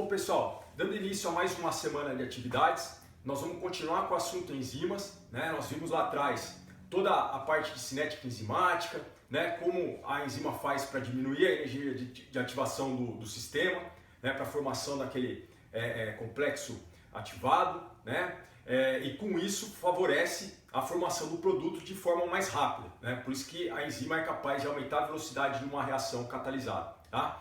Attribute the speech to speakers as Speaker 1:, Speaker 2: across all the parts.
Speaker 1: Bom, pessoal, dando início a mais uma semana de atividades, nós vamos continuar com o assunto enzimas, né? Nós vimos lá atrás toda a parte de cinética enzimática, né? Como a enzima faz para diminuir a energia de ativação do sistema, né? Para a formação daquele complexo ativado, né? E com isso favorece a formação do produto de forma mais rápida, né? Por isso que a enzima é capaz de aumentar a velocidade de uma reação catalisada, tá?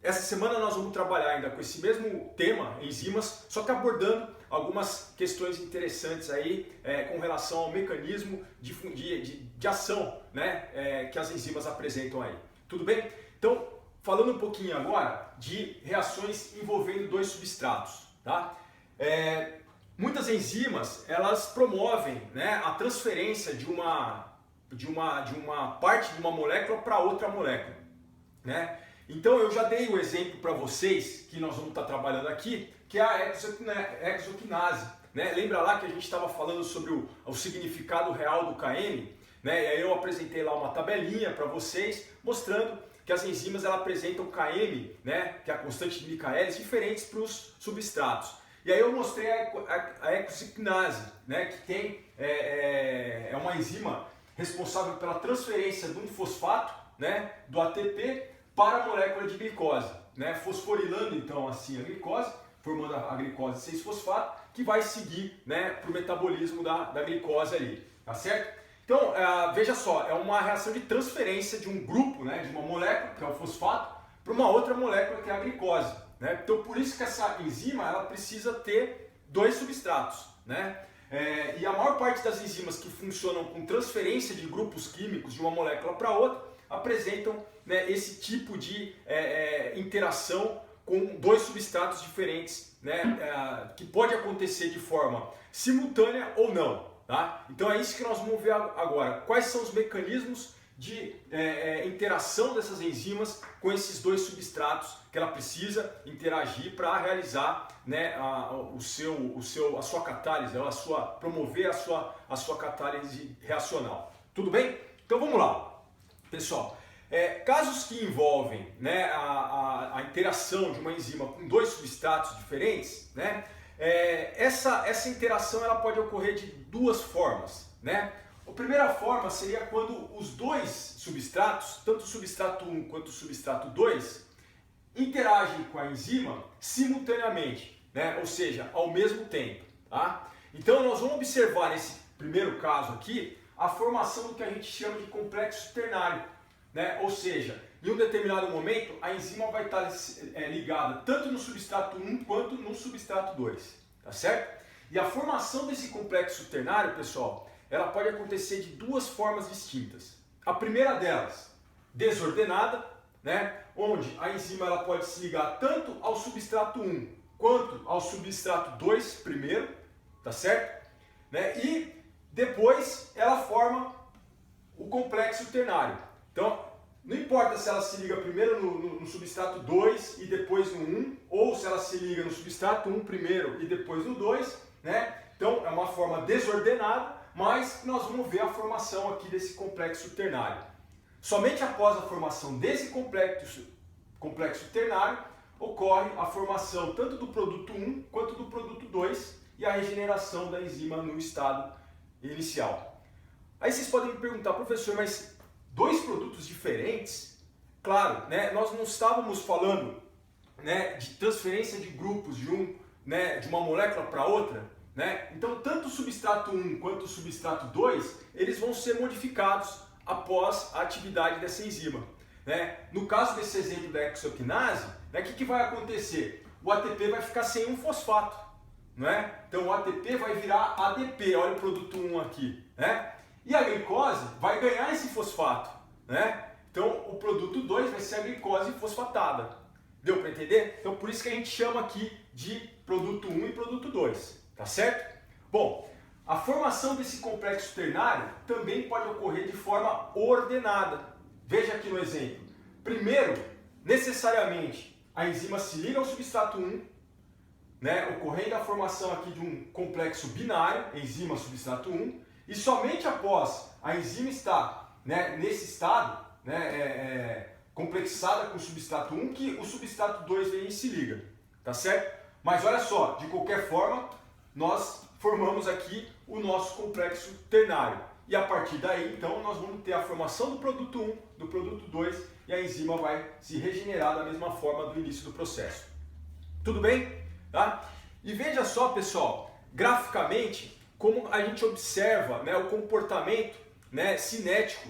Speaker 1: Essa semana nós vamos trabalhar ainda com esse mesmo tema, enzimas, só que abordando algumas questões interessantes aí com relação ao mecanismo de ação, né, que as enzimas apresentam aí. Tudo bem? Então, falando um pouquinho agora de reações envolvendo dois substratos, tá? Muitas enzimas, elas promovem, né, a transferência de uma parte de uma molécula para outra molécula, né? Então eu já dei o exemplo para vocês que nós vamos estar trabalhando aqui, que é a hexoquinase, né? Lembra lá que a gente estava falando sobre o significado real do KM, né? E aí eu apresentei lá uma tabelinha para vocês mostrando que as enzimas elas apresentam KM, né? Que é a constante de Michaelis, diferentes para os substratos. E aí eu mostrei a hexoquinase, né? Que tem é uma enzima responsável pela transferência de um fosfato, né? Do ATP para a molécula de glicose, né? Fosforilando então assim a glicose, formando a glicose 6-fosfato, que vai seguir, né, para o metabolismo da glicose ali, tá certo? Então, veja só, é uma reação de transferência de um grupo, né, de uma molécula, que é o fosfato, para uma outra molécula, que é a glicose, né? Então, por isso que essa enzima ela precisa ter dois substratos, né? E a maior parte das enzimas que funcionam com transferência de grupos químicos de uma molécula para outra apresentam, né, esse tipo de interação com dois substratos diferentes, né, que pode acontecer de forma simultânea ou não. Tá? Então é isso que nós vamos ver agora. Quais são os mecanismos de interação dessas enzimas com esses dois substratos que ela precisa interagir para realizar, né, a sua catálise, promover a sua catálise reacional. Tudo bem? Então vamos lá. Pessoal, casos que envolvem, né, a interação de uma enzima com dois substratos diferentes, né, essa interação ela pode ocorrer de duas formas, né? A primeira forma seria quando os dois substratos, tanto o substrato 1 quanto o substrato 2, interagem com a enzima simultaneamente, né? Ou seja, ao mesmo tempo. Tá? Então nós vamos observar nesse primeiro caso aqui a formação do que a gente chama de complexo ternário, né? Ou seja, em um determinado momento a enzima vai estar ligada tanto no substrato 1 quanto no substrato 2, tá certo? E a formação desse complexo ternário, pessoal, ela pode acontecer de duas formas distintas. A primeira delas, desordenada, né? Onde a enzima ela pode se ligar tanto ao substrato 1 quanto ao substrato 2 primeiro, tá certo? Né? E depois ela forma o complexo ternário. Então, não importa se ela se liga primeiro no substrato 2 e depois no 1, ou se ela se liga no substrato 1 primeiro e depois no 2, né? Então, é uma forma desordenada, mas nós vamos ver a formação aqui desse complexo ternário. Somente após a formação desse complexo ternário, ocorre a formação tanto do produto 1 quanto do produto 2 e a regeneração da enzima no estado inicial. Aí vocês podem me perguntar, professor, mas dois produtos diferentes? Claro, né, nós não estávamos falando, né, de transferência de grupos de uma molécula para outra, né? Então tanto o substrato 1 quanto o substrato 2 eles vão ser modificados após a atividade dessa enzima, né? No caso desse exemplo da hexoquinase, né, que vai acontecer? O ATP vai ficar sem um fosfato, né? Então o ATP vai virar ADP, olha o produto 1 aqui, né? E a glicose vai ganhar esse fosfato, né? Então o produto 2 vai ser a glicose fosfatada. Deu para entender? Então por isso que a gente chama aqui de produto 1 e produto 2, tá certo? Bom, a formação desse complexo ternário também pode ocorrer de forma ordenada. Veja aqui no exemplo. Primeiro, necessariamente, a enzima se liga ao substrato 1, né, ocorrendo a formação aqui de um complexo binário, enzima substrato 1, e somente após a enzima estar, né, nesse estado, né, complexada com o substrato 1 que o substrato 2 vem e se liga, tá certo? Mas olha só, de qualquer forma, nós formamos aqui o nosso complexo ternário. E a partir daí, então, nós vamos ter a formação do produto 1, do produto 2 e a enzima vai se regenerar da mesma forma do início do processo. Tudo bem? Tá? E veja só, pessoal, graficamente, como a gente observa, né, o comportamento, né, cinético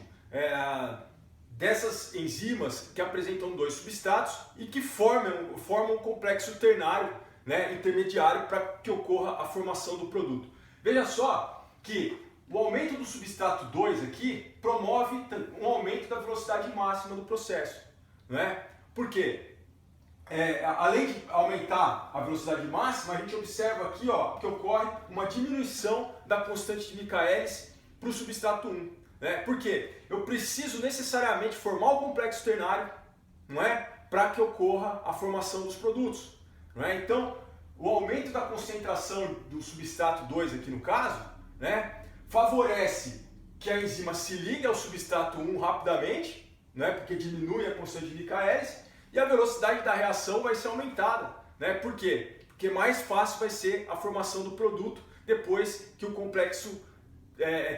Speaker 1: dessas enzimas que apresentam dois substratos e que formam um complexo ternário, né, intermediário para que ocorra a formação do produto. Veja só que o aumento do substrato 2 aqui promove um aumento da velocidade máxima do processo, né? Por quê? Além de aumentar a velocidade máxima, a gente observa aqui, ó, que ocorre uma diminuição da constante de Michaelis para o substrato 1. Né? Por quê? Eu preciso necessariamente formar o complexo ternário, não é? Para que ocorra a formação dos produtos. Não é? Então, o aumento da concentração do substrato 2 aqui no caso, né, favorece que a enzima se ligue ao substrato 1 rapidamente, né, porque diminui a constante de Michaelis, e a velocidade da reação vai ser aumentada. Né? Por quê? Porque mais fácil vai ser a formação do produto depois que o complexo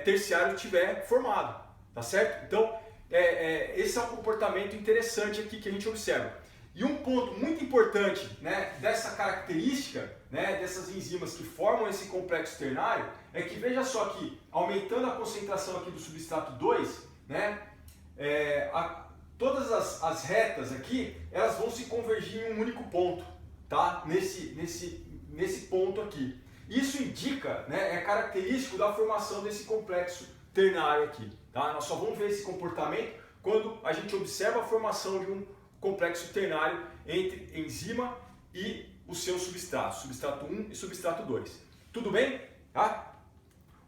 Speaker 1: terciário estiver formado. Tá certo? Então, esse é um comportamento interessante aqui que a gente observa. E um ponto muito importante, né, dessa característica, né, dessas enzimas que formam esse complexo ternário é que veja só que aumentando a concentração aqui do substrato 2, né, todas as retas aqui elas vão se convergir em um único ponto, tá? Nesse ponto aqui. Isso indica, né, é característico da formação desse complexo ternário aqui. Tá? Nós só vamos ver esse comportamento quando a gente observa a formação de um complexo ternário entre enzima e o seu substrato, substrato 1 e substrato 2. Tudo bem? Tá?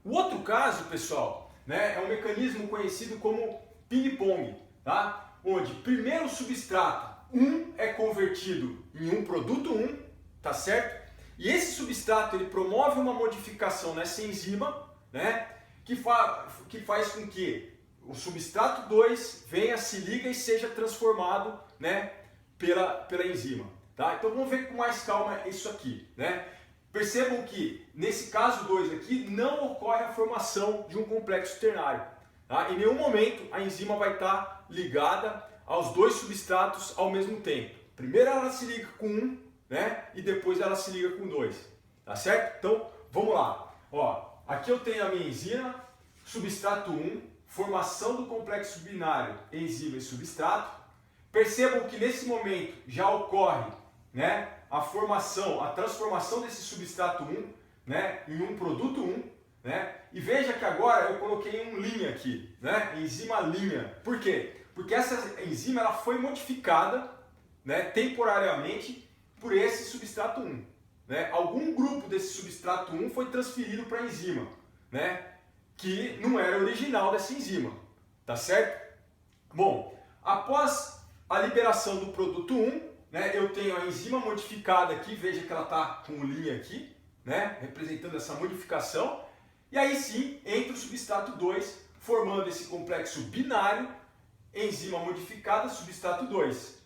Speaker 1: O outro caso, pessoal, né, é um mecanismo conhecido como ping-pong, tá? Onde primeiro o substrato 1 é convertido em um produto 1, tá certo? E esse substrato ele promove uma modificação nessa enzima, né, que faz com que o substrato 2 venha, se liga e seja transformado, né, pela enzima. Tá? Então vamos ver com mais calma isso aqui. Né? Percebam que nesse caso 2 aqui não ocorre a formação de um complexo ternário. Tá? Em nenhum momento a enzima vai estar ligada aos dois substratos ao mesmo tempo. Primeiro ela se liga com um, né, e depois ela se liga com 2. Tá certo? Então vamos lá. Ó, aqui eu tenho a minha enzima, substrato 1, formação do complexo binário enzima e substrato. Percebam que nesse momento já ocorre, né, a transformação desse substrato 1, né, em um produto 1. Né? E veja que agora eu coloquei um linha aqui, né, enzima linha. Por quê? Porque essa enzima ela foi modificada, né, temporariamente por esse substrato 1. Né? Algum grupo desse substrato 1 foi transferido para a enzima, né, que não era original dessa enzima, tá certo? Bom, após a liberação do produto 1, né, eu tenho a enzima modificada aqui, veja que ela está com linha aqui, né, representando essa modificação, e aí sim entra o substrato 2, formando esse complexo binário, enzima modificada, substrato 2.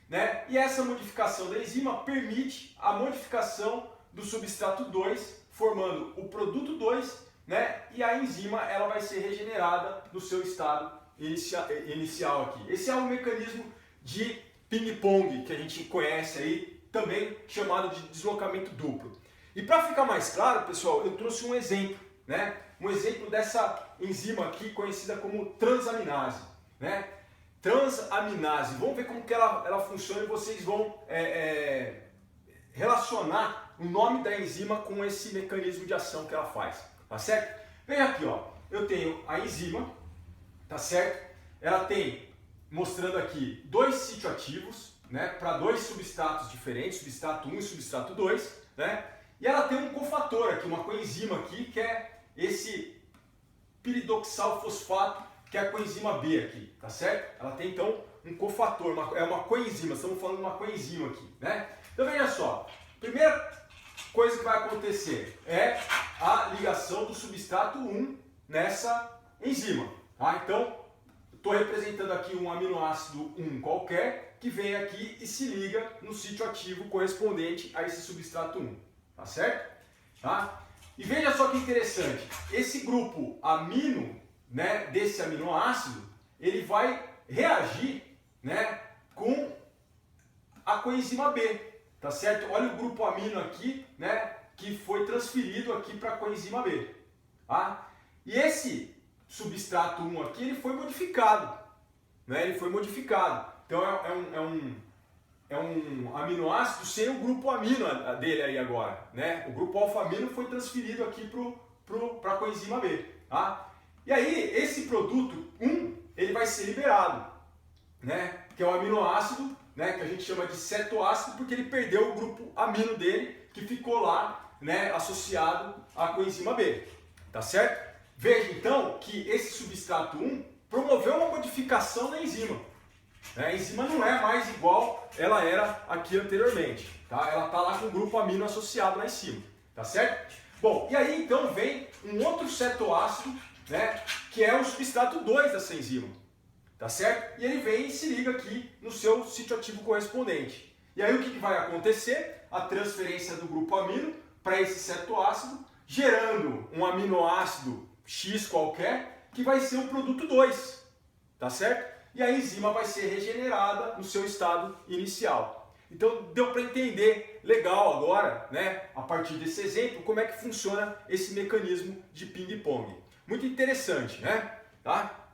Speaker 1: Né? E essa modificação da enzima permite a modificação do substrato 2, formando o produto 2, né? E a enzima ela vai ser regenerada no seu estado inicial aqui. Esse é um mecanismo de ping-pong que a gente conhece aí, também chamado de deslocamento duplo. E para ficar mais claro, pessoal, eu trouxe um exemplo, né? Um exemplo dessa enzima aqui conhecida como transaminase, né? Transaminase, vamos ver como que ela funciona e vocês vão relacionar o nome da enzima com esse mecanismo de ação que ela faz, tá certo? Vem aqui, ó, eu tenho a enzima, tá certo? Ela tem, mostrando aqui, dois sítioativos, né, para dois substratos diferentes, substrato 1 e substrato 2, né? E ela tem um cofator aqui, uma coenzima aqui, que é esse piridoxal-fosfato, que é a coenzima B aqui, tá certo? Ela tem então um cofator, é uma coenzima, estamos falando de uma coenzima aqui, né? Então veja só, primeira coisa que vai acontecer é a ligação do substrato 1 nessa enzima, tá? Então, estou representando aqui um aminoácido 1 qualquer, que vem aqui e se liga no sítio ativo correspondente a esse substrato 1, tá certo? Tá? E veja só que interessante, esse grupo amino, né, desse aminoácido, ele vai reagir, né, com a coenzima B, tá certo? Olha o grupo amino aqui, né, que foi transferido aqui para a coenzima B, tá? E esse substrato 1 aqui, ele foi modificado, né? Ele foi modificado. Então é um aminoácido sem o grupo amino dele aí agora, né? O grupo alfa-amino foi transferido aqui para a coenzima B, tá? E aí esse produto 1, ele vai ser liberado, né? Que é o aminoácido, né? Que a gente chama de cetoácido, porque ele perdeu o grupo amino dele, que ficou lá, né? Associado à coenzima B, tá certo? Veja então que esse substrato 1 promoveu uma modificação na enzima. A enzima não é mais igual ela era aqui anteriormente, tá? Ela está lá com o grupo amino associado lá em cima, tá certo? Bom, e aí então vem um outro cetoácido, né? Que é o substrato 2 dessa enzima, tá certo? E ele vem e se liga aqui no seu sítio ativo correspondente. E aí o que vai acontecer? A transferência do grupo amino para esse cetoácido, gerando um aminoácido X qualquer, que vai ser o produto 2, tá certo? E a enzima vai ser regenerada no seu estado inicial. Então deu para entender legal agora, né, a partir desse exemplo, como é que funciona esse mecanismo de ping-pong. Muito interessante, né? Tá?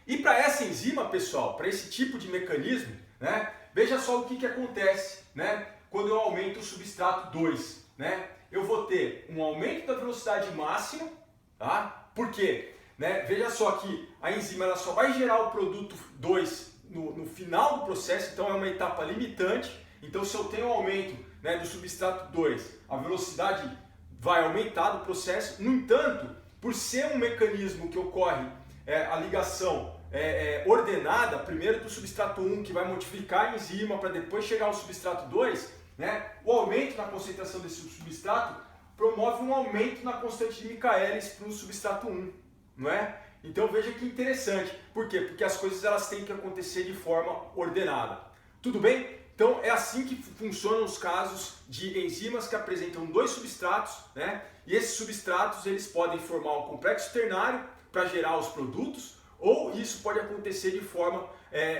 Speaker 1: E para essa enzima, pessoal, para esse tipo de mecanismo, né, veja só o que acontece, né, quando eu aumento o substrato 2. Né? Eu vou ter um aumento da velocidade máxima, tá? Por quê? Né? Veja só que a enzima ela só vai gerar o produto 2 no final do processo, então é uma etapa limitante. Então se eu tenho um aumento, né, do substrato 2, a velocidade vai aumentar do processo. No entanto, por ser um mecanismo que ocorre a ligação ordenada, primeiro do substrato 1 que vai modificar a enzima para depois chegar ao substrato 2, né, o aumento na concentração desse substrato promove um aumento na constante de Michaelis para o substrato 1, não é? Então veja que interessante. Por quê? Porque as coisas elas têm que acontecer de forma ordenada. Tudo bem? Então é assim que funcionam os casos de enzimas que apresentam dois substratos, né? E esses substratos eles podem formar um complexo ternário para gerar os produtos, ou isso pode acontecer de forma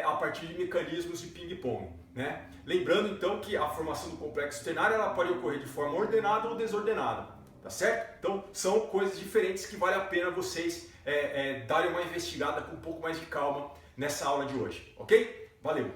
Speaker 1: a partir de mecanismos de ping-pong, né? Lembrando então que a formação do complexo ternário ela pode ocorrer de forma ordenada ou desordenada, tá certo? Então são coisas diferentes que vale a pena vocês darem uma investigada com um pouco mais de calma nessa aula de hoje, ok? Valeu!